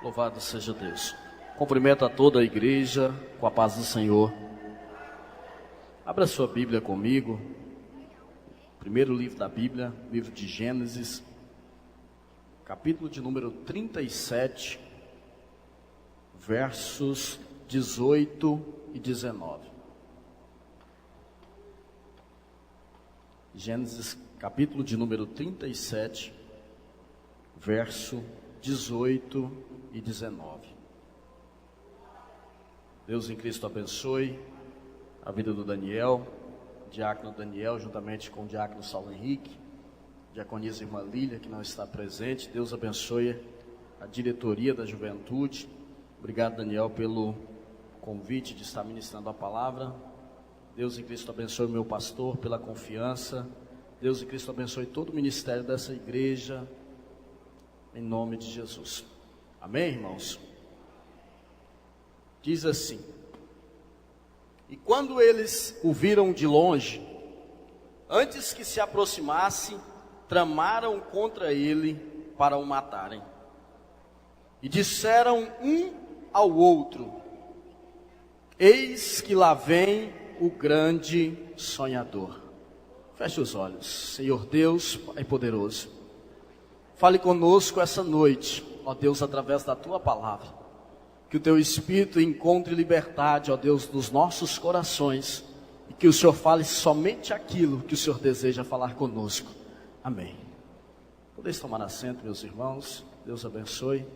Louvado seja Deus. Cumprimento a toda a igreja com a paz do Senhor. Abra sua Bíblia comigo. Primeiro livro da Bíblia, livro de Gênesis, capítulo de número 37, versos 18 e 19. Gênesis, capítulo de número 37, verso 18 e 19. Deus em Cristo abençoe a vida do Daniel, diácono Daniel, juntamente com o diácono Saulo Henrique, diaconisa irmã Lília, que não está presente. Deus abençoe a diretoria da juventude. Obrigado, Daniel, pelo convite de estar ministrando a palavra. Deus em Cristo abençoe o meu pastor pela confiança. Deus em Cristo abençoe todo o ministério dessa igreja, em nome de Jesus. Amém, irmãos? Diz assim: e quando eles o viram de longe, antes que se aproximasse, tramaram contra ele para o matarem. E disseram um ao outro: eis que lá vem o grande sonhador. Feche os olhos. Senhor Deus, Pai poderoso, fale conosco essa noite, ó Deus, através da Tua palavra. Que o Teu Espírito encontre liberdade, ó Deus, nos nossos corações. E que o Senhor fale somente aquilo que o Senhor deseja falar conosco. Amém. Podeis tomar assento, meus irmãos. Deus abençoe.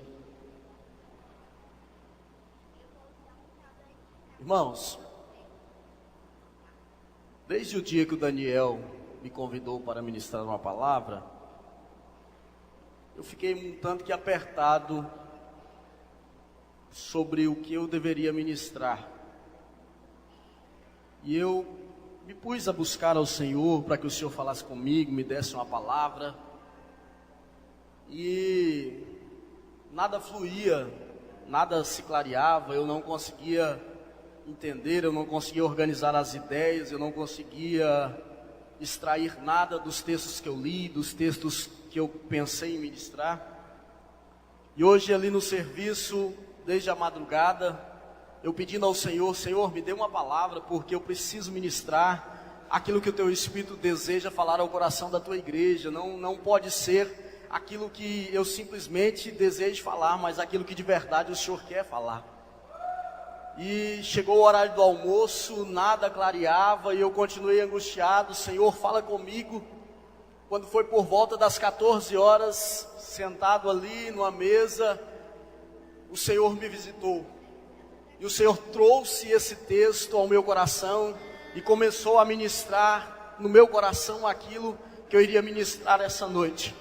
Irmãos, desde o dia que o Daniel me convidou para ministrar uma palavra, eu fiquei um tanto que apertado sobre o que eu deveria ministrar. E eu me pus a buscar ao Senhor para que o Senhor falasse comigo, me desse uma palavra. E nada fluía, nada se clareava, eu não conseguia entender, eu não conseguia organizar as ideias, eu não conseguia extrair nada dos textos que eu li, dos textos que eu pensei em ministrar. E hoje ali no serviço, desde a madrugada, eu pedindo ao Senhor: Senhor, me dê uma palavra, porque eu preciso ministrar aquilo que o Teu Espírito deseja falar ao coração da Tua igreja. Não pode ser aquilo que eu simplesmente desejo falar, mas aquilo que de verdade o Senhor quer falar. E chegou o horário do almoço, nada clareava e eu continuei angustiado. Senhor, fala comigo. Quando foi por volta das 14 horas, sentado ali numa mesa, o Senhor me visitou. E o Senhor trouxe esse texto ao meu coração e começou a ministrar no meu coração aquilo que eu iria ministrar essa noite.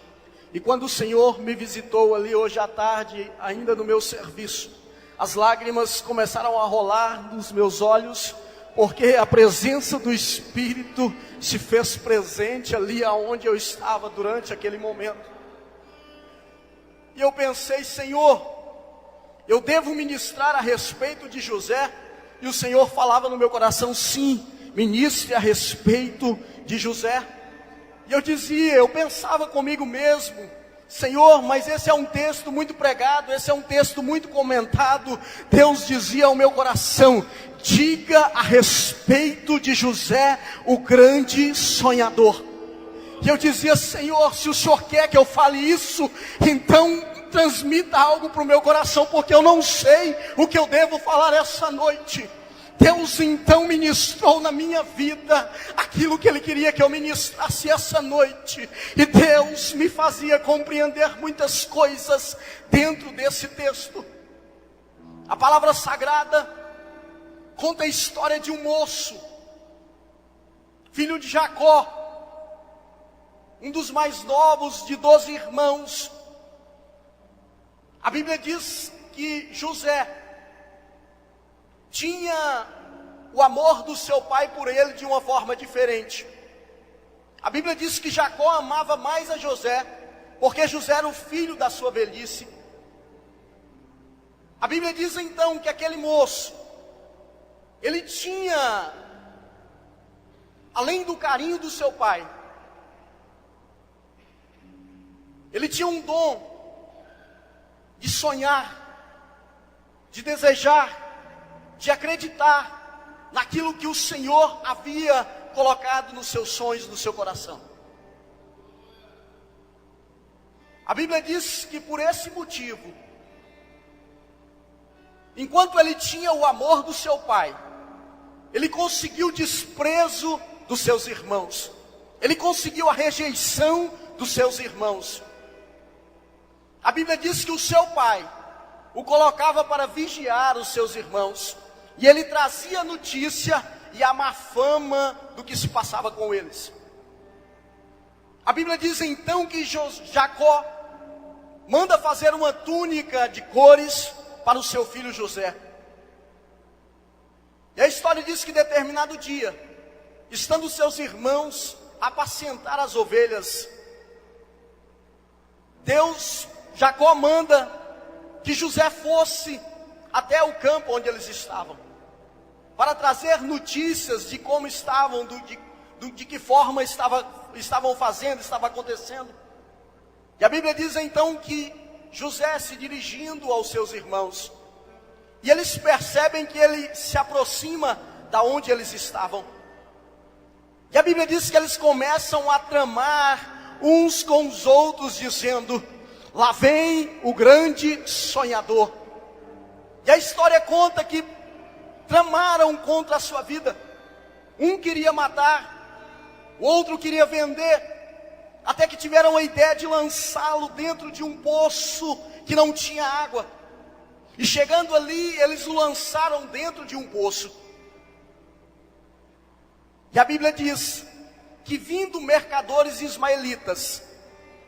E quando o Senhor me visitou ali hoje à tarde, ainda no meu serviço, as lágrimas começaram a rolar nos meus olhos, porque a presença do Espírito se fez presente ali aonde eu estava durante aquele momento. E eu pensei: Senhor, eu devo ministrar a respeito de José? E o Senhor falava no meu coração: sim, ministre a respeito de José. E eu dizia, eu pensava comigo mesmo: Senhor, mas esse é um texto muito pregado, esse é um texto muito comentado. Deus dizia ao meu coração: diga a respeito de José, o grande sonhador. E eu dizia: Senhor, se o Senhor quer que eu fale isso, então transmita algo para o meu coração, porque eu não sei o que eu devo falar essa noite. Deus então ministrou na minha vida aquilo que Ele queria que eu ministrasse essa noite. E Deus me fazia compreender muitas coisas dentro desse texto. A palavra sagrada conta a história de um moço, filho de Jacó, um dos mais novos de 12 irmãos. A Bíblia diz que José tinha o amor do seu pai por ele de uma forma diferente. A Bíblia diz que Jacó amava mais a José, porque José era o filho da sua velhice. A Bíblia diz então que aquele moço, ele tinha, além do carinho do seu pai, ele tinha um dom de sonhar. de desejar, de acreditar naquilo que o Senhor havia colocado nos seus sonhos, no seu coração. A Bíblia diz que por esse motivo, enquanto ele tinha o amor do seu pai, ele conseguiu o desprezo dos seus irmãos. Ele conseguiu a rejeição dos seus irmãos. A Bíblia diz que o seu pai o colocava para vigiar os seus irmãos. E ele trazia notícia e a má fama do que se passava com eles. A Bíblia diz então que Jacó manda fazer uma túnica de cores para o seu filho José. E a história diz que determinado dia, estando seus irmãos a apacentar as ovelhas, Jacó manda que José fosse até o campo onde eles estavam, para trazer notícias de como estavam, de que forma estavam fazendo, estava acontecendo. E a Bíblia diz então que José se dirigindo aos seus irmãos, e eles percebem que ele se aproxima da onde eles estavam. E a Bíblia diz que eles começam a tramar uns com os outros, dizendo: lá vem o grande sonhador. E a história conta que tramaram contra a sua vida. Um queria matar, o outro queria vender, até que tiveram a ideia de lançá-lo dentro de um poço que não tinha água. E chegando ali, eles o lançaram dentro de um poço. E a Bíblia diz que vindo mercadores ismaelitas,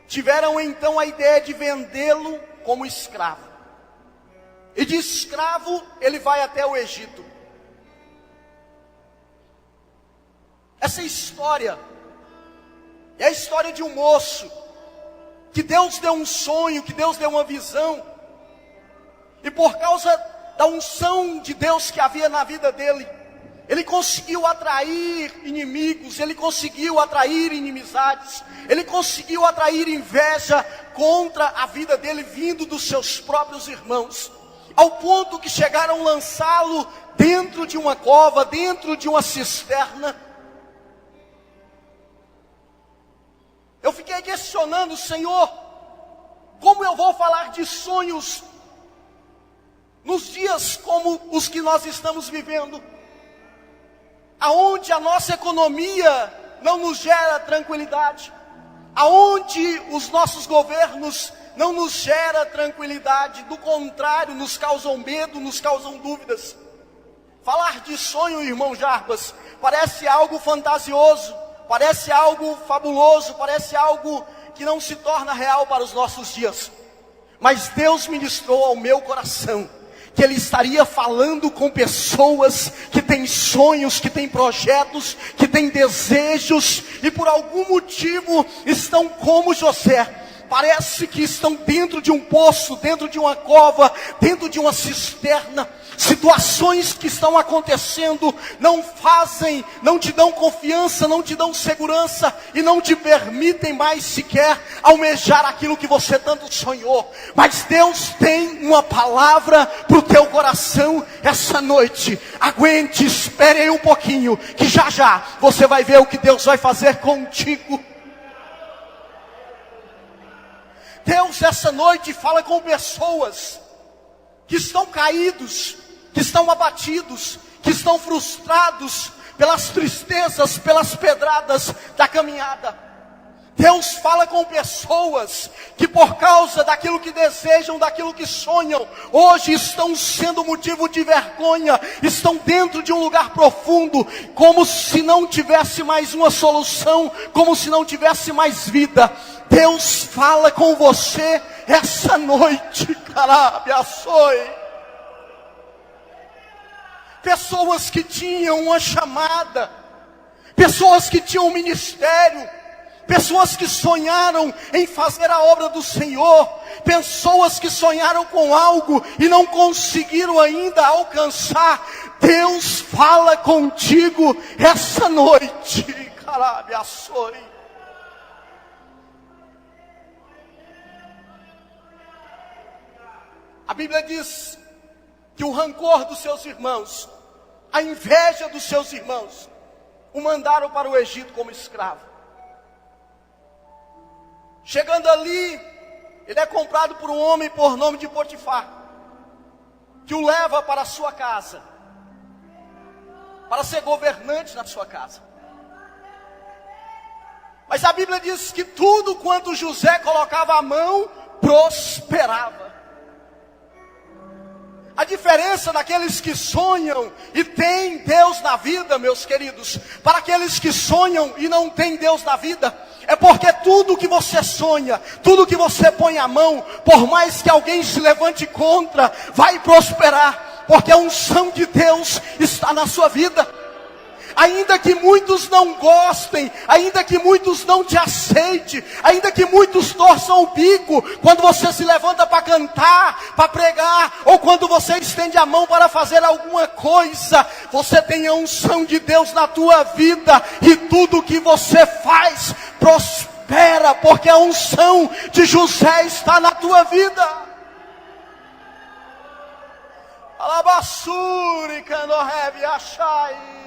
tiveram então a ideia de vendê-lo como escravo. E de escravo ele vai até o Egito. Essa história é a história de um moço que Deus deu um sonho, que Deus deu uma visão, e por causa da unção de Deus que havia na vida dele, ele conseguiu atrair inimigos, ele conseguiu atrair inimizades, ele conseguiu atrair inveja contra a vida dele, vindo dos seus próprios irmãos, ao ponto que chegaram a lançá-lo dentro de uma cova, dentro de uma cisterna. Eu fiquei questionando: Senhor, como eu vou falar de sonhos nos dias como os que nós estamos vivendo, aonde a nossa economia não nos gera tranquilidade, aonde os nossos governos não nos gera tranquilidade, do contrário, nos causam medo, nos causam dúvidas. Falar de sonho, irmão Jarbas, parece algo fantasioso, parece algo fabuloso, parece algo que não se torna real para os nossos dias. Mas Deus ministrou ao meu coração que Ele estaria falando com pessoas que têm sonhos, que têm projetos, que têm desejos, e por algum motivo estão como José. Parece que estão dentro de um poço, dentro de uma cova, dentro de uma cisterna. Situações que estão acontecendo não te dão confiança, não te dão segurança, e não te permitem mais sequer almejar aquilo que você tanto sonhou. Mas Deus tem uma palavra para o teu coração essa noite. Aguente, espere aí um pouquinho, que já já você vai ver o que Deus vai fazer contigo. Deus essa noite fala com pessoas que estão caídos, que estão abatidos, que estão frustrados pelas tristezas, pelas pedradas da caminhada. Deus fala com pessoas que por causa daquilo que desejam, daquilo que sonham, hoje estão sendo motivo de vergonha, estão dentro de um lugar profundo, como se não tivesse mais uma solução, como se não tivesse mais vida. Deus fala com você essa noite, carabiaçoi. Pessoas que tinham uma chamada, pessoas que tinham um ministério, pessoas que sonharam em fazer a obra do Senhor, pessoas que sonharam com algo e não conseguiram ainda alcançar. Deus fala contigo essa noite, carabiaçoi. A Bíblia diz que o rancor dos seus irmãos, a inveja dos seus irmãos, o mandaram para o Egito como escravo. Chegando ali, ele é comprado por um homem por nome de Potifar, que o leva para a sua casa, para ser governante na sua casa. Mas a Bíblia diz que tudo quanto José colocava a mão, prosperava. A diferença daqueles que sonham e têm Deus na vida, meus queridos, para aqueles que sonham e não têm Deus na vida, é porque tudo que você sonha, tudo que você põe a mão, por mais que alguém se levante contra, vai prosperar, porque a unção de Deus está na sua vida. Ainda que muitos não gostem, ainda que muitos não te aceitem, ainda que muitos torçam o bico, quando você se levanta para cantar, para pregar, ou quando você estende a mão para fazer alguma coisa, você tem a unção de Deus na tua vida, e tudo que você faz, prospera, porque a unção de José está na tua vida. Alabassuri, Canohebe, Achai.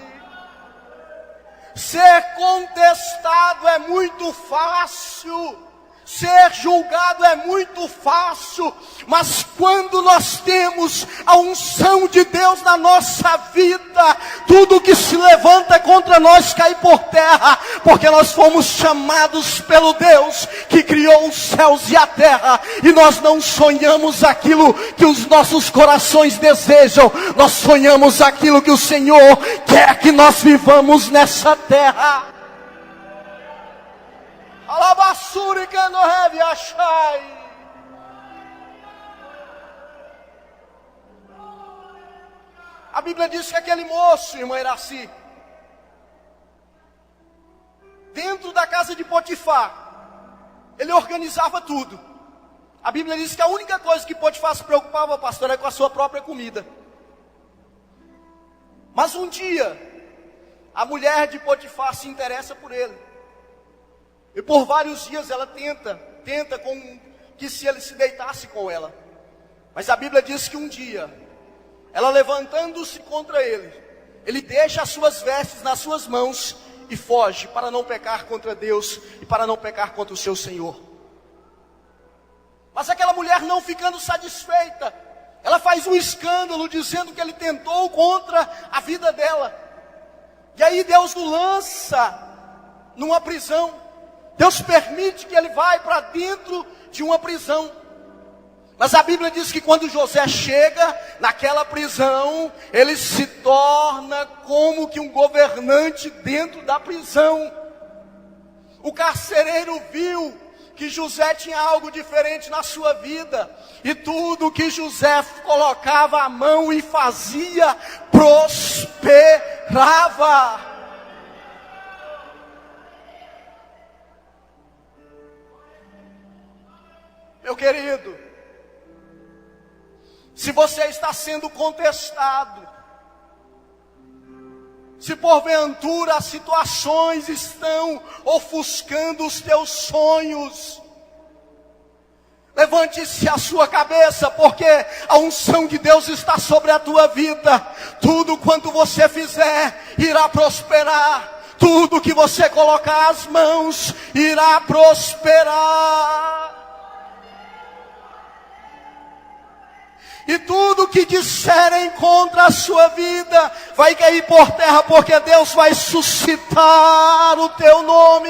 Ser contestado é muito fácil, ser julgado é muito fácil, mas quando nós temos a unção de Deus na nossa vida, tudo que se levanta contra nós cai por terra, porque nós fomos chamados pelo Deus que criou os céus e a terra, e nós não sonhamos aquilo que os nossos corações desejam, nós sonhamos aquilo que o Senhor quer que nós vivamos nessa terra. Alabassuri Canohebe Achai. A Bíblia diz que aquele moço, irmã Iraci, dentro da casa de Potifar, ele organizava tudo. A Bíblia diz que a única coisa que Potifar se preocupava, pastor, é com a sua própria comida. Mas um dia, a mulher de Potifar se interessa por ele. E por vários dias ela tenta com que se ele se deitasse com ela. Mas a Bíblia diz que um dia, ela levantando-se contra ele, ele deixa as suas vestes nas suas mãos e foge para não pecar contra Deus e para não pecar contra o seu Senhor. Mas aquela mulher, não ficando satisfeita, ela faz um escândalo dizendo que ele tentou contra a vida dela. E aí Deus o lança numa prisão. Deus permite que ele vá para dentro de uma prisão. Mas a Bíblia diz que quando José chega naquela prisão, ele se torna como que um governante dentro da prisão. O carcereiro viu que José tinha algo diferente na sua vida, e tudo que José colocava a mão e fazia, prosperava. Meu querido, se você está sendo contestado, se porventura as situações estão ofuscando os teus sonhos, levante-se a sua cabeça, porque a unção de Deus está sobre a tua vida. Tudo quanto você fizer irá prosperar. Tudo que você colocar as mãos irá prosperar. E tudo que disserem contra a sua vida vai cair por terra, porque Deus vai suscitar o teu nome.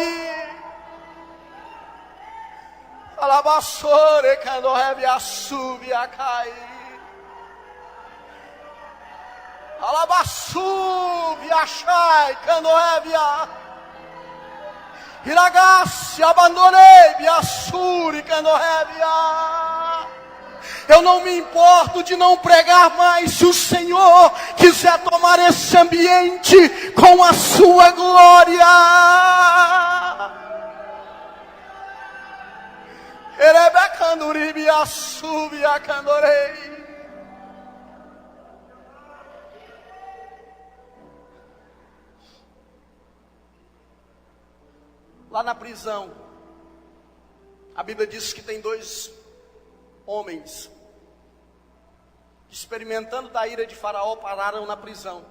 Alabassore Canohebe Assubi Acai. Alabassubi Achai Canohebe Iragassi Abandonei Assuri Canohebe. Eu não me importo de não pregar mais, se o Senhor quiser tomar esse ambiente com a sua glória. Lá na prisão, a Bíblia diz que tem dois homens experimentando da ira de Faraó, pararam na prisão.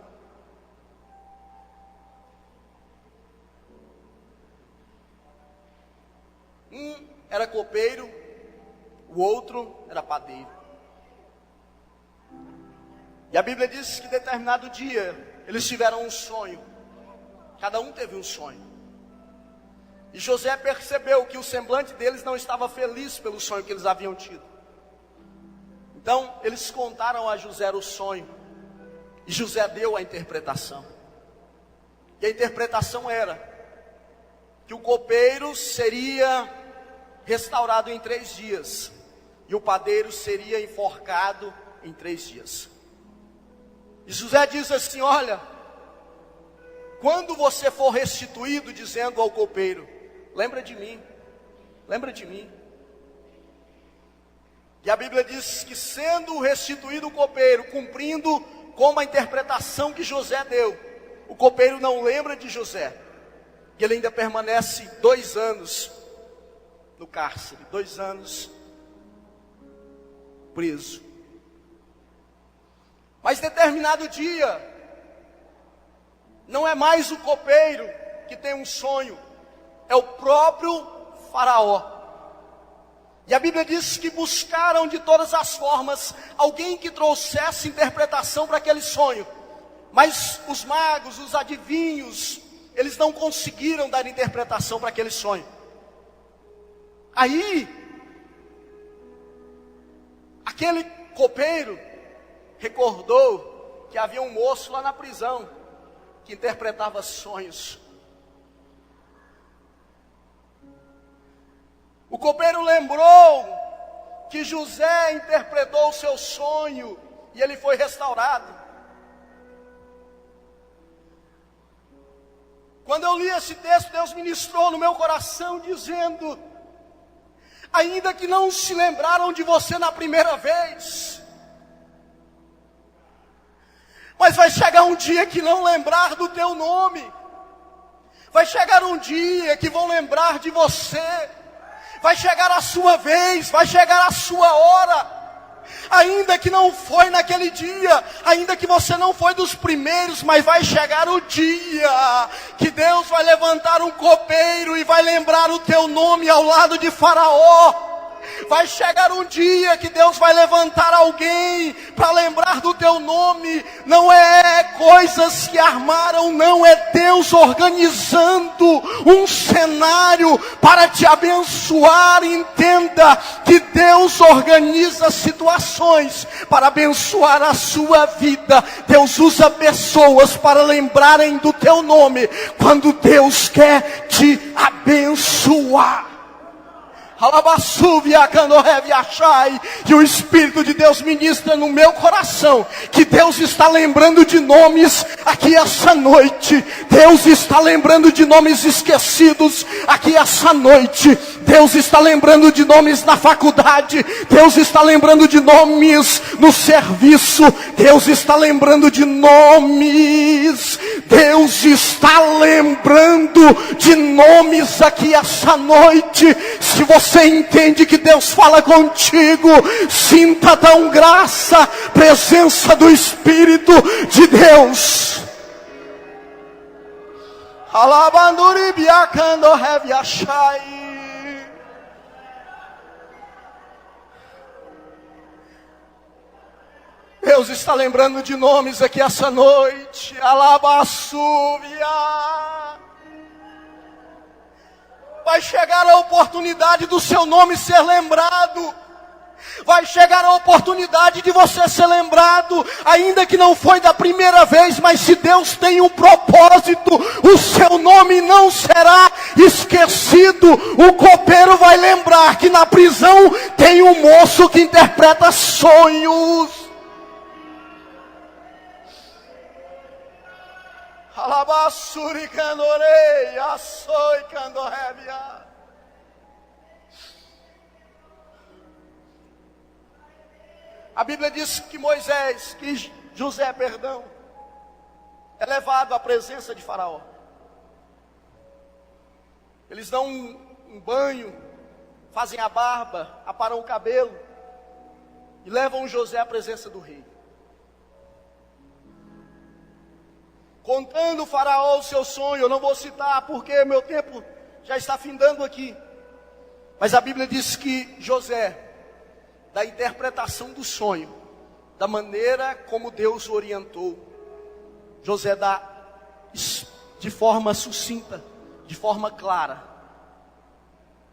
Um era copeiro, o outro era padeiro. E a Bíblia diz que em determinado dia eles tiveram um sonho. Cada um teve um sonho. E José percebeu que o semblante deles não estava feliz pelo sonho que eles haviam tido. Então eles contaram a José o sonho. E José deu a interpretação. E a interpretação era que o copeiro seria restaurado em 3 dias. E o padeiro seria enforcado em 3 dias. E José diz assim: olha, quando você for restituído, dizendo ao copeiro, lembra de mim, lembra de mim. E a Bíblia diz que sendo restituído o copeiro, cumprindo como a interpretação que José deu, o copeiro não lembra de José. E ele ainda permanece 2 anos no cárcere, 2 anos preso. Mas determinado dia, não é mais o copeiro que tem um sonho, é o próprio Faraó. E a Bíblia diz que buscaram de todas as formas alguém que trouxesse interpretação para aquele sonho. Mas os magos, os adivinhos, eles não conseguiram dar interpretação para aquele sonho. Aí, aquele copeiro recordou que havia um moço lá na prisão que interpretava sonhos. O copeiro lembrou que José interpretou o seu sonho e ele foi restaurado. Quando eu li esse texto, Deus ministrou no meu coração dizendo: ainda que não se lembraram de você na primeira vez, mas vai chegar um dia que não lembrar do teu nome. Vai chegar um dia que vão lembrar de você. Vai chegar a sua vez, vai chegar a sua hora. Ainda que não foi naquele dia, ainda que você não foi dos primeiros, mas vai chegar o dia que Deus vai levantar um copeiro e vai lembrar o teu nome ao lado de Faraó. Vai chegar um dia que Deus vai levantar alguém para lembrar do teu nome. Não é coisas que armaram, não, é Deus organizando um cenário para te abençoar. Entenda que Deus organiza situações para abençoar a sua vida. Deus usa pessoas para lembrarem do teu nome quando Deus quer te abençoar. E o Espírito de Deus ministra no meu coração que Deus está lembrando de nomes aqui essa noite. Deus está lembrando de nomes esquecidos aqui essa noite. Deus está lembrando de nomes na faculdade. Deus está lembrando de nomes no serviço. Deus está lembrando de nomes. Deus está lembrando de nomes aqui essa noite. Se você entende que Deus fala contigo, sinta tão graça, presença do Espírito de Deus. Alabanduri biakando heviachai. Deus está lembrando de nomes aqui essa noite. Alabassúvia. Vai chegar a oportunidade do seu nome ser lembrado. Vai chegar a oportunidade de você ser lembrado, ainda que não foi da primeira vez, mas se Deus tem um propósito, o seu nome não será esquecido. O copeiro vai lembrar que na prisão tem um moço que interpreta sonhos. Alabassuri candorei, açoi candorébia. A Bíblia diz que Moisés, que José, perdão, é levado à presença de Faraó. Eles dão um banho, fazem a barba, aparam o cabelo e levam José à presença do rei. contando o faraó o seu sonho. Eu não vou citar porque meu tempo já está findando aqui. Mas a Bíblia diz que José, da interpretação do sonho, da maneira como Deus o orientou, José dá de forma sucinta, de forma clara.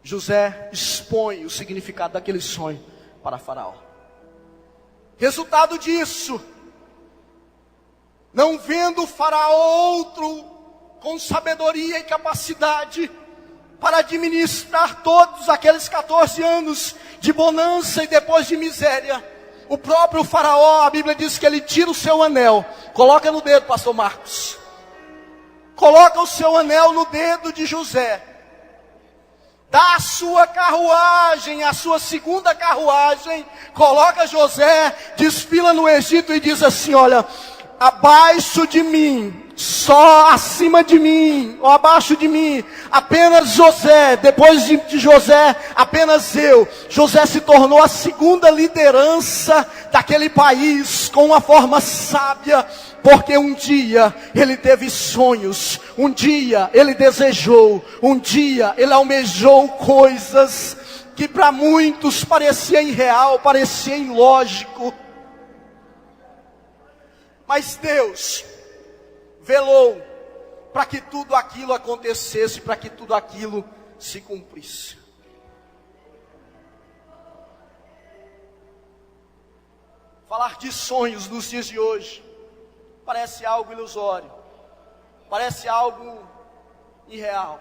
José expõe o significado daquele sonho para Faraó. Resultado disso, não vendo Faraó outro com sabedoria e capacidade para administrar todos aqueles 14 anos de bonança e depois de miséria, o próprio Faraó, a Bíblia diz que ele tira o seu anel. Coloca no dedo, pastor Marcos. Coloca o seu anel no dedo de José. Dá a sua carruagem, a sua segunda carruagem. Coloca José, desfila no Egito e diz assim: olha, abaixo de mim, só acima de mim, ou abaixo de mim, apenas José. Depois de José, apenas eu. José se tornou a segunda liderança daquele país, com uma forma sábia, porque um dia ele teve sonhos, um dia ele desejou, um dia ele almejou coisas que para muitos parecia irreal, parecia ilógico. Mas Deus velou para que tudo aquilo acontecesse, para que tudo aquilo se cumprisse. Falar de sonhos nos dias de hoje parece algo ilusório, parece algo irreal.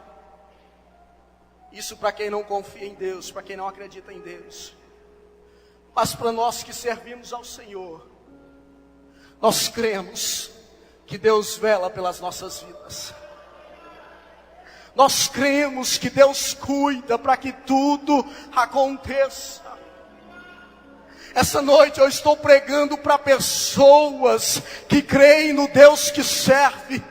Isso para quem não confia em Deus, para quem não acredita em Deus. Mas para nós que servimos ao Senhor, nós cremos que Deus vela pelas nossas vidas. Nós cremos que Deus cuida para que tudo aconteça. Essa noite eu estou pregando para pessoas que creem no Deus que serve.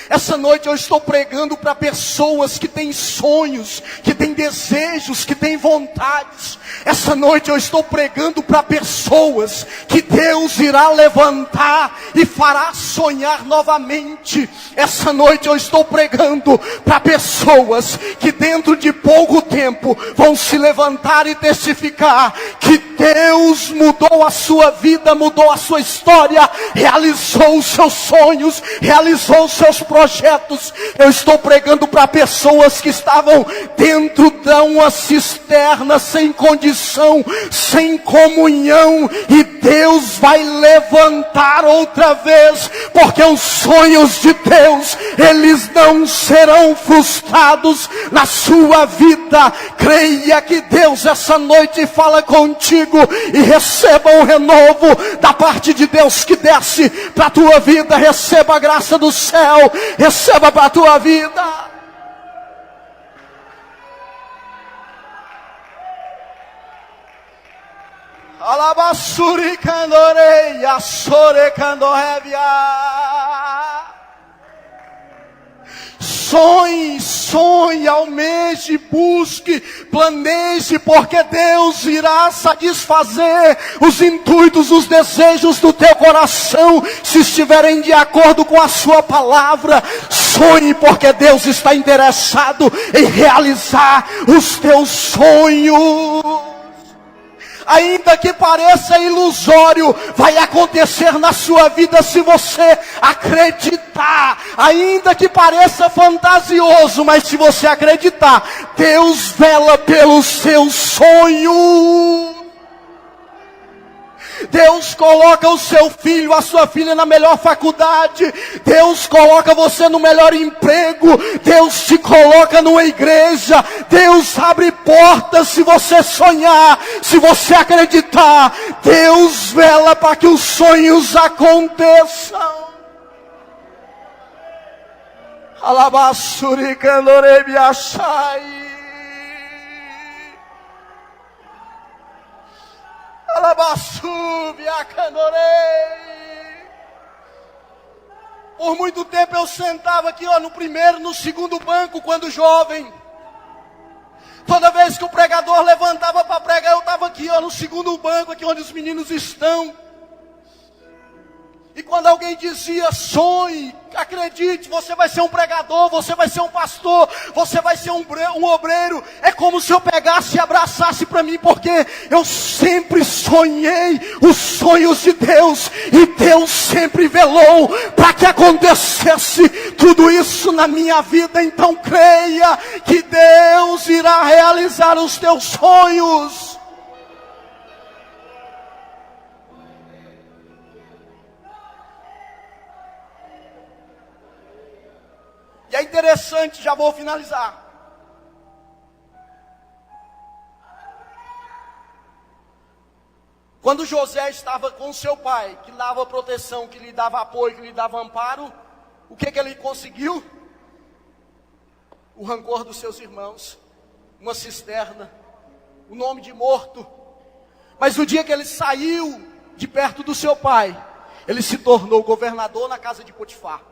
Essa noite eu estou pregando para pessoas que têm sonhos, que têm desejos, que têm vontades. Essa noite eu estou pregando para pessoas que Deus irá levantar e fará sonhar novamente. Essa noite eu estou pregando para pessoas que dentro de pouco tempo vão se levantar e testificar que Deus mudou a sua vida, mudou a sua história, realizou os seus sonhos, realizou os seus projetos. Eu estou pregando para pessoas que estavam dentro de uma cisterna, sem condição, sem comunhão, e Deus vai levantar outra vez, porque os sonhos de Deus, eles não serão frustrados na sua vida. Creia que Deus essa noite fala contigo e receba um renovo da parte de Deus que desce para a tua vida. Receba a graça do céu, receba para a tua vida. Alabasuri candorei, assore candorevia. Sonhe, almeje, busque, planeje, porque Deus irá satisfazer os intuitos, os desejos do teu coração, se estiverem de acordo com a sua palavra. Sonhe, porque Deus está interessado em realizar os teus sonhos. Ainda que pareça ilusório, vai acontecer na sua vida se você acreditar. Ainda que pareça fantasioso, mas se você acreditar, Deus vela pelos seus sonhos. Deus coloca o seu filho, a sua filha na melhor faculdade. Deus coloca você no melhor emprego. Deus te coloca numa igreja. Deus abre portas se você sonhar, se você acreditar. Deus vela para que os sonhos aconteçam. Alabasuri candorebi achai. Por muito tempo eu sentava aqui, no primeiro, no segundo banco, quando jovem. Toda vez que o pregador levantava para pregar, eu estava aqui, no segundo banco, aqui onde os meninos estão. E quando alguém dizia, sonhe, acredite, você vai ser um pregador, você vai ser um pastor, você vai ser um obreiro. É como se eu pegasse e abraçasse para mim, porque eu sempre sonhei os sonhos de Deus. E Deus sempre velou para que acontecesse tudo isso na minha vida. Então creia que Deus irá realizar os teus sonhos. E é interessante, já vou finalizar. Quando José estava com seu pai, que lhe dava proteção, que lhe dava apoio, que lhe dava amparo, o que ele conseguiu? O rancor dos seus irmãos, uma cisterna, o nome de morto. Mas o dia que ele saiu de perto do seu pai, ele se tornou governador na casa de Potifar.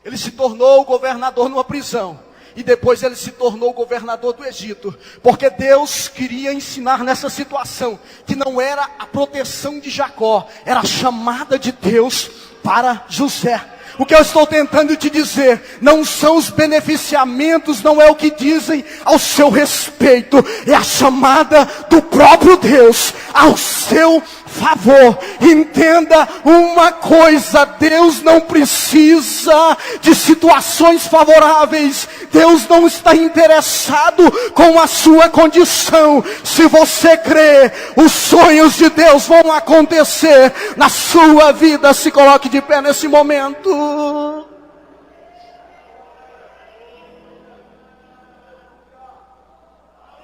Ele se tornou governador numa prisão. E depois ele se tornou governador do Egito. Porque Deus queria ensinar nessa situação que não era a proteção de Jacó, era a chamada de Deus para José. O que eu estou tentando te dizer, não são os beneficiamentos, não é o que dizem ao seu respeito, é a chamada do próprio Deus ao seu favor. Entenda uma coisa, Deus não precisa de situações favoráveis, Deus não está interessado com a sua condição. Se você crê, os sonhos de Deus vão acontecer na sua vida. Se coloque de pé nesse momento.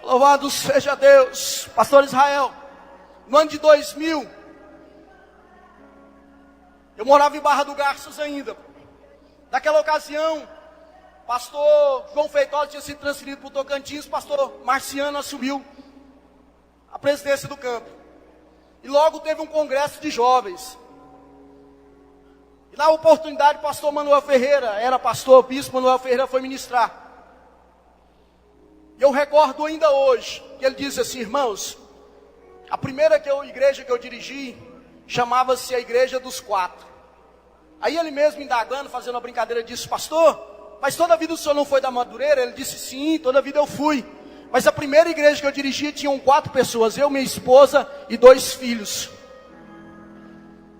Louvado seja Deus. Pastor Israel, no ano de 2000, eu morava em Barra do Garças ainda. Naquela ocasião, pastor João Feitosa tinha sido transferido para o Tocantins, pastor Marciano assumiu a presidência do campo. E logo teve um congresso de jovens. E na oportunidade, o pastor Manuel Ferreira, era pastor, o bispo Manuel Ferreira foi ministrar. E eu recordo ainda hoje, que ele disse assim, irmãos, a primeira igreja que eu dirigi, chamava-se a Igreja dos Quatro. Aí ele mesmo indagando, fazendo uma brincadeira, disse, pastor, mas toda a vida o senhor não foi da Madureira? Ele disse, sim, toda a vida eu fui. Mas a primeira igreja que eu dirigia, tinham 4 pessoas, eu, minha esposa e 2 filhos.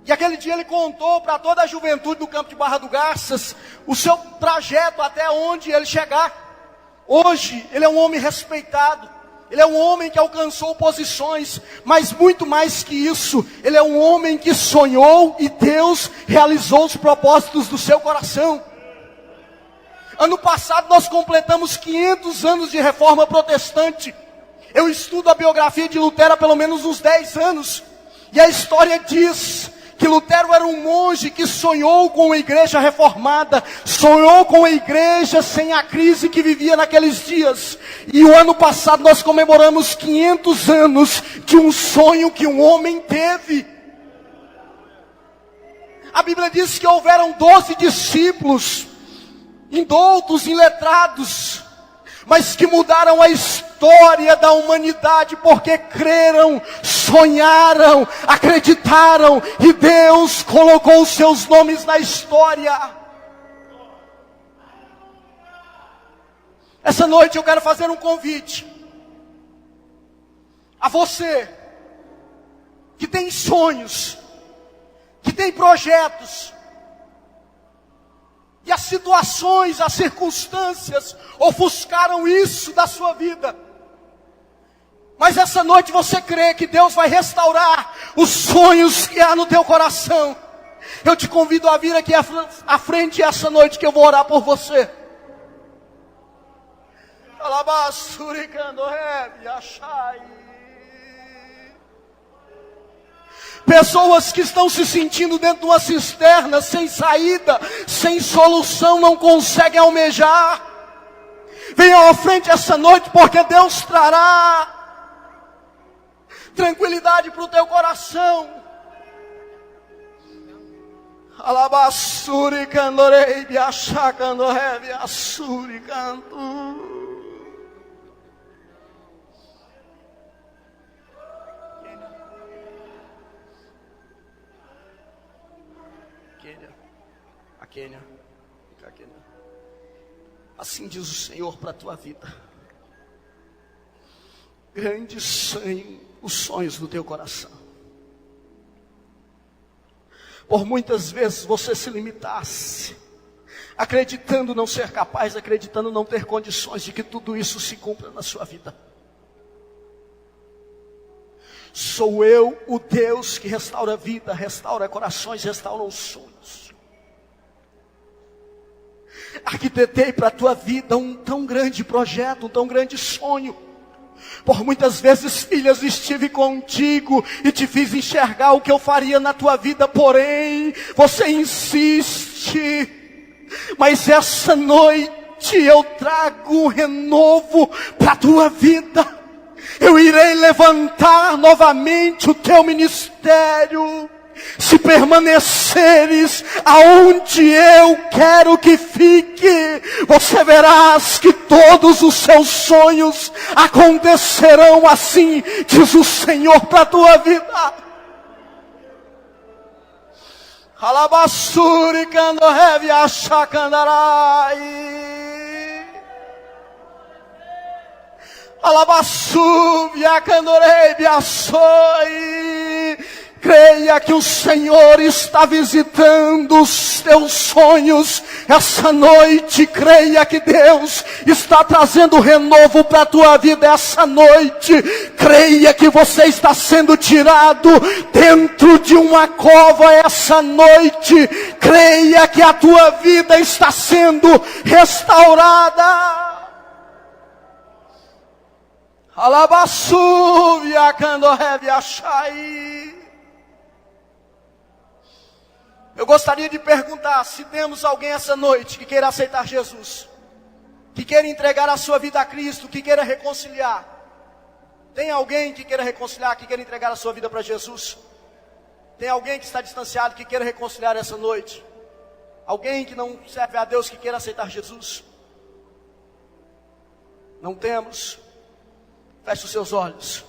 E aquele dia ele contou para toda a juventude do campo de Barra do Garças, o seu trajeto até onde ele chegar. Hoje, ele é um homem respeitado, ele é um homem que alcançou posições, mas muito mais que isso, ele é um homem que sonhou e Deus realizou os propósitos do seu coração. Ano passado nós completamos 500 anos de reforma protestante. Eu estudo a biografia de Lutero há pelo menos uns 10 anos, e a história diz que Lutero era um monge que sonhou com a igreja reformada, sonhou com a igreja sem a crise que vivia naqueles dias. E o ano passado nós comemoramos 500 anos de um sonho que um homem teve. A Bíblia diz que houveram 12 discípulos, indoutos, iletrados, mas que mudaram a história da humanidade, porque creram, sonharam, acreditaram, e Deus colocou os seus nomes na história. Essa noite eu quero fazer um convite a você, que tem sonhos, que tem projetos, e as situações, as circunstâncias ofuscaram isso da sua vida. Mas essa noite você crê que Deus vai restaurar os sonhos que há no teu coração. Eu te convido a vir aqui à frente essa noite que eu vou orar por você. Pessoas que estão se sentindo dentro de uma cisterna, sem saída, sem solução, não conseguem almejar. Venham à frente essa noite, porque Deus trará tranquilidade para o teu coração. Alabassuri candorei, biachá candoré, biassuri canto. Kênia. Vem cá, Kênia. Assim diz o Senhor para a tua vida. Grandes são os sonhos do teu coração. Por muitas vezes você se limitasse, acreditando não ser capaz, acreditando não ter condições de que tudo isso se cumpra na sua vida. Sou eu o Deus que restaura a vida, restaura corações, restaura os sonhos. Arquitetei para a tua vida um tão grande projeto, um tão grande sonho. Por muitas vezes, filhas, estive contigo e te fiz enxergar o que eu faria na tua vida, porém, você insiste. Mas essa noite eu trago um renovo para a tua vida. Eu irei levantar novamente o teu ministério. Se permaneceres aonde eu quero que fique, você verás que todos os seus sonhos acontecerão, assim diz o Senhor para a tua vida. Alabassuri candorevi achacandarai. Alabassu viacandorei biaçoi. Creia que o Senhor está visitando os teus sonhos essa noite. Creia que Deus está trazendo renovo para a tua vida essa noite. Creia que você está sendo tirado dentro de uma cova essa noite. Creia que a tua vida está sendo restaurada. Alabassu viacandorrevi achai. Eu gostaria de perguntar se temos alguém essa noite que queira aceitar Jesus, que queira entregar a sua vida a Cristo, que queira reconciliar. Tem alguém que queira reconciliar, que queira entregar a sua vida para Jesus? Tem alguém que está distanciado, que queira reconciliar essa noite? Alguém que não serve a Deus, que queira aceitar Jesus? Não temos? Feche os seus olhos.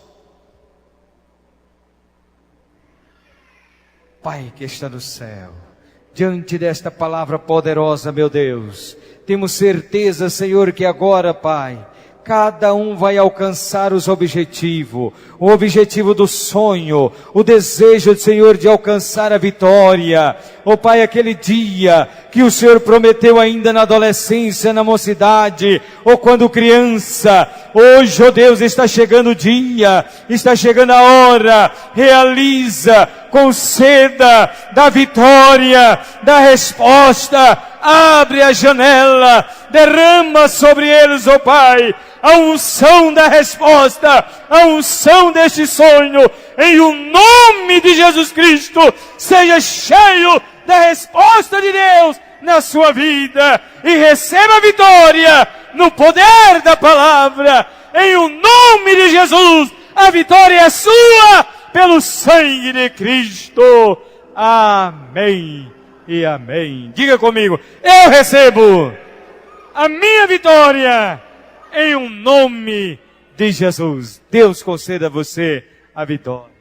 Pai que está no céu, diante desta palavra poderosa, meu Deus, temos certeza, Senhor, que agora, Pai, cada um vai alcançar o objetivo do sonho, o desejo, Senhor, de alcançar a vitória. Ó Pai, aquele dia que o Senhor prometeu ainda na adolescência, na mocidade, ou quando criança, hoje, ó Deus, está chegando o dia, está chegando a hora, realiza, conceda da vitória, da resposta, abre a janela, derrama sobre eles, ó Pai, a unção da resposta, a unção deste sonho, em o nome de Jesus Cristo, seja cheio da resposta de Deus na sua vida, e receba a vitória no poder da palavra, em o nome de Jesus, a vitória é sua, pelo sangue de Cristo, amém e amém. Diga comigo, eu recebo a minha vitória, em o nome de Jesus. Deus conceda a você a vitória.